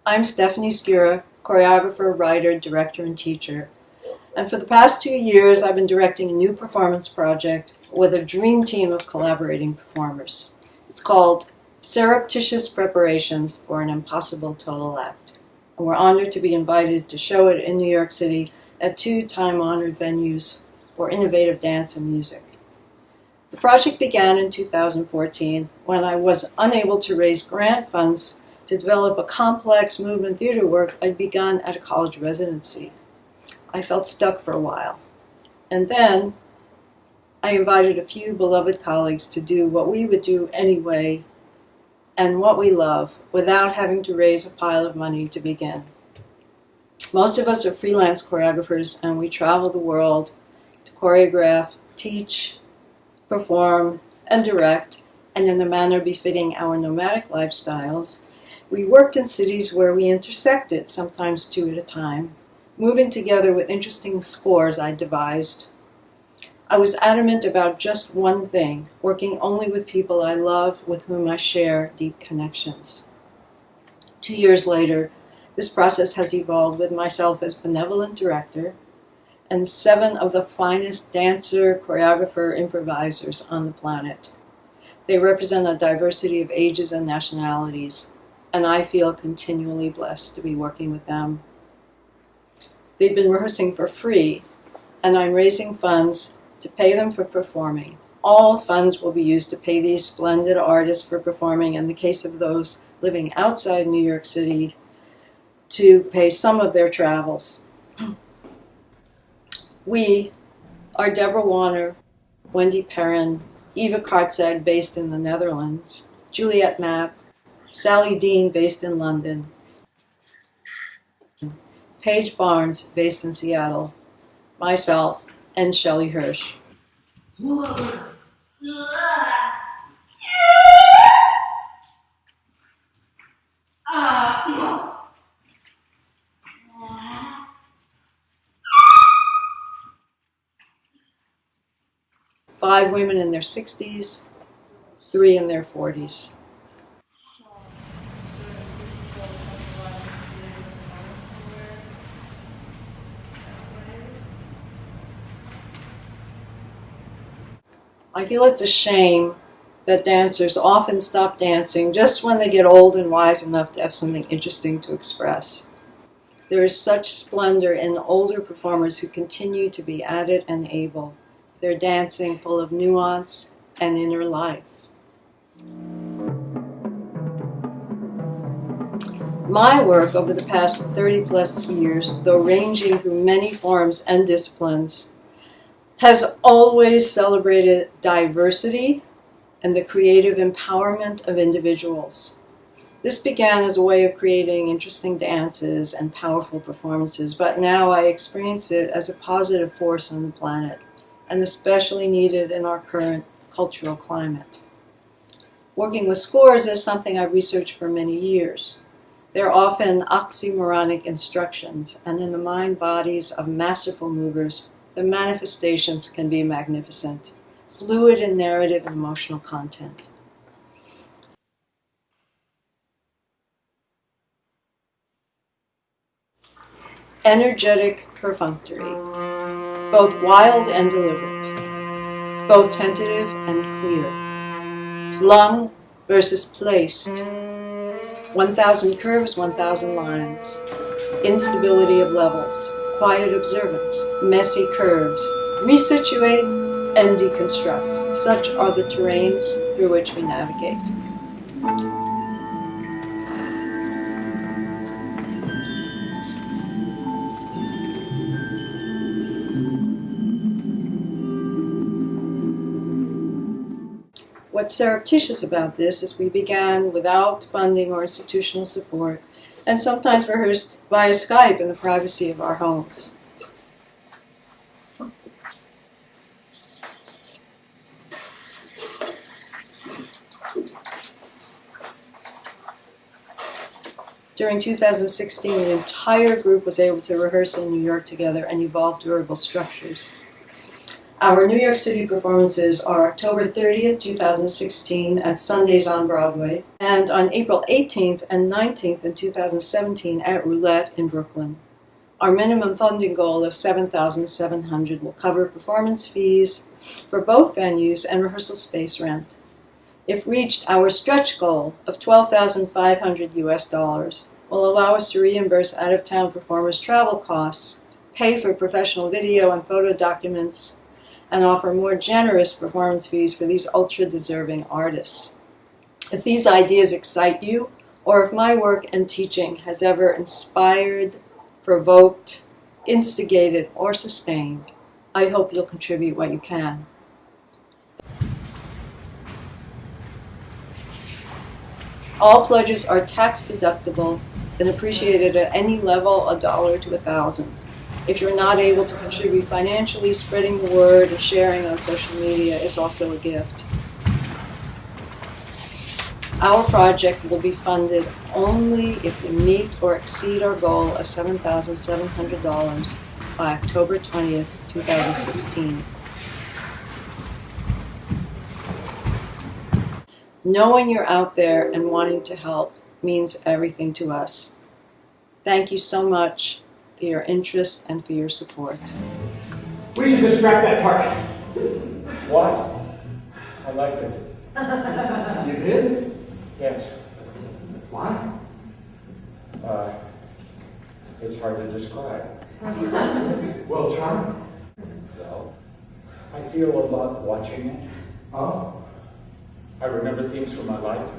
I'm Stephanie Skura, choreographer, writer, director, and teacher. And for the past 2 years, I've been directing a new performance project with a dream team of collaborating performers. It's called Surreptitious Preparations for an Impossible Total Act. And we're honored to be invited to show it in New York City at 2 time-honored venues for innovative dance and music. The project began in 2014 when I was unable to raise grant funds to develop a complex movement theater work I'd begun at a college residency. I felt stuck for a while. And then I invited a few beloved colleagues to do what we would do anyway and what we love without having to raise a pile of money to begin. Most of us are freelance choreographers and we travel the world to choreograph, teach, perform, and direct, and in a manner befitting our nomadic lifestyles. We worked in cities where we intersected, sometimes 2 at a time, moving together with interesting scores I devised. I was adamant about just one thing, working only with people I love, with whom I share deep connections. 2 years later, this process has evolved with myself as benevolent director and 7 of the finest dancer, choreographer, improvisers on the planet. They represent a diversity of ages and nationalities, and I feel continually blessed to be working with them. They've been rehearsing for free, and I'm raising funds to pay them for performing. All funds will be used to pay these splendid artists for performing, in the case of those living outside New York City, to pay some of their travels. We are Debra Wanner, Wendy Perron, Eva Karczag, based in the Netherlands, Juliette Mapp, Sally Dean, based in London, Paige, based in Seattle, myself, and Shelley Hirsch. 5 women in their 60s, 3 in their 40s. I feel it's a shame that dancers often stop dancing just when they get old and wise enough to have something interesting to express. There is such splendor in older performers who continue to be at it and able. They're dancing full of nuance and inner life. My work over the past 30-plus years, though ranging through many forms and disciplines, has always celebrated diversity and the creative empowerment of individuals. This began as a way of creating interesting dances and powerful performances, but now I experience it as a positive force on the planet, and especially needed in our current cultural climate. Working with scores is something I've researched for many years. They're often oxymoronic instructions, and in the mind bodies of masterful movers, the manifestations can be magnificent, fluid in narrative and emotional content. Energetic perfunctory, both wild and deliberate, both tentative and clear, flung versus placed, 1,000 curves, 1,000 lines, instability of levels, quiet observance, messy curves, resituate and deconstruct. Such are the terrains through which we navigate. What's surreptitious about this is we began without funding or institutional support, and sometimes rehearsed via Skype in the privacy of our homes. During 2016, the entire group was able to rehearse in New York together and evolve durable structures. Our New York City performances are October 30th, 2016 at Sundays on Broadway, and on April 18th and 19th in 2017 at Roulette in Brooklyn. Our minimum funding goal of $7,700 will cover performance fees for both venues and rehearsal space rent. If reached, our stretch goal of $12,500 US will allow us to reimburse out-of-town performers' travel costs, pay for professional video and photo documents, and offer more generous performance fees for these ultra-deserving artists. If these ideas excite you, or if my work and teaching has ever inspired, provoked, instigated, or sustained, I hope you'll contribute what you can. All pledges are tax-deductible and appreciated at any level, $1 to $1,000. If you're not able to contribute financially, spreading the word and sharing on social media is also a gift. Our project will be funded only if we meet or exceed our goal of $7,700 by October 20th, 2016. Knowing you're out there and wanting to help means everything to us. Thank you so much for your interest and for your support. We should just scrap that part. What? I liked it. You did? Yes. Why? It's hard to describe. Well, try. Well, I feel a lot watching it. Oh. I remember things from my life.